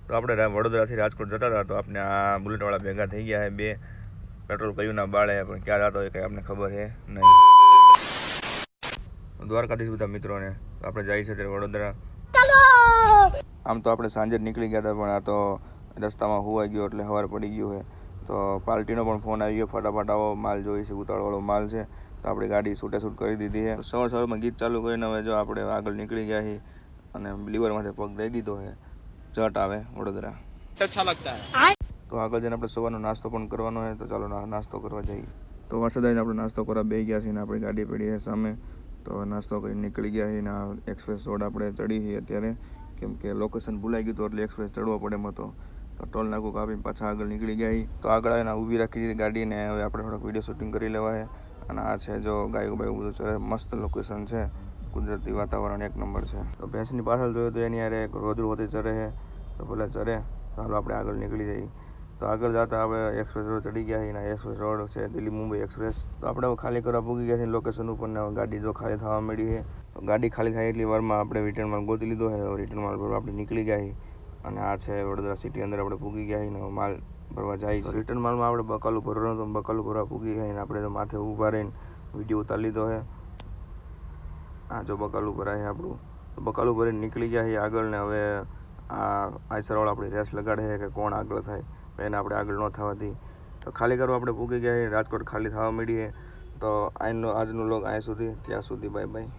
તો આપણે વડોદરાથી રાજકોટ જતા હતા તો આપણે આ બુલેટવાળા ભેગા થઈ ગયા છે બે. પેટ્રોલ કયું ના બાળે પણ ક્યાં જતો હોય કંઈ આપણને ખબર છે નહીં. દ્વારકાધીશ બધા મિત્રોને આપણે જઈએ છીએ ત્યારે વડોદરા. આમ તો આપણે સાંજે જ નીકળી ગયા હતા પણ આ તો રસ્તામાં હોવાઈ ગયો એટલે સવાર પડી ગયું છે. તો પાર્ટીનો પણ ફોન આવી ગયો, ફટાફટ આવો, માલ જોઈએ છે, ઉતાળવાળો માલ છે. તો આપણી ગાડી છૂટે કરી દીધી છે. સવારમાં ગીત ચાલુ કરીને હવે જો આપણે આગળ નીકળી ગયા છીએ અને લીવરમાંથી પગ દઈ દીધો છે. જટ આવે વડોદરા. અચ્છા લગતા હે. તો આગળ જઈને આપણે સવારનો નાસ્તો પણ કરવાનો છે. તો ચાલો નાસ્તો કરવા જઈએ. તો વરસાદ આવીને આપણે નાસ્તો કરવા બેસી ગયા છીએ ને આપણી ગાડી પડી છે સામે. તો નાસ્તો કરીને નીકળી ગયા છીએ ને એક્સપ્રેસ રોડ આપણે ચડી છીએ અત્યારે, કેમ કે લોકેશન ભૂલાઈ ગયું હતું એટલે એક્સપ્રેસ ચડવો પડે એમ હતો. તો ટોલ નાકું કાપીને પાછા આગળ નીકળી ગયા. તો આગળ આવીને ઊભી રાખી દીધી ગાડીને. હવે આપણે થોડોક વિડીયો શૂટિંગ કરી લેવાય. અને આ છે જો ગાયું બાયું બધું ચરે, મસ્ત લોકેશન છે, કુદરતી વાતાવરણ એક નંબર છે. તો ભેંસની પાછળ જોયું તો એની યારે એક રોજરું હોતી ચરે છે. તો ભલે ચરે, તો હાલો આપણે આગળ નીકળી જઈએ. તો આગળ જતા આપણે એક્સપ્રેસ રોડ ચડી ગયા છીએ. એક્સપ્રેસ રોડ છે દિલ્હી મુંબઈ એક્સપ્રેસ. તો આપણે ખાલી કરવા પૂગી ગયા છીએ લોકેશન ઉપર ને ગાડી જો ખાલી થવા મળી છે. તો ગાડી ખાલી થાય એટલી વારમાં આપણે રિટર્ન માલ ગોતી લીધો છે. રિટર્ન માલ ભરવા આપણે નીકળી ગયા છીએ. અને આ છે વડોદરા સિટી અંદર આપણે પૂગી ગયા છીએ ને માલ ભરવા જાય. રિટર્ન માલમાં આપણે બકાલું ભરવાનું તો બકાલું ભરવા પૂગી ગયા ને આપણે તો માથે ઊભા રહીને વિડીયો ઉતારી લીધો છે. આ જો બકાલું ભરાય છે આપણું. તો બકાલું ભરીને નીકળી ગયા છીએ આગળ ને હવે આ આઈસરવાળા આપણી રેસ લગાડે છે કે કોણ આગળ થાય, એને આપણે આગળ ન થવાથી. તો ખાલી કરવા આપણે પૂગી ગયા છીએ. રાજકોટ ખાલી થવા મળીએ. તો આજનો લોગ અહીંયા સુધી, ત્યાં સુધી બાય બાય.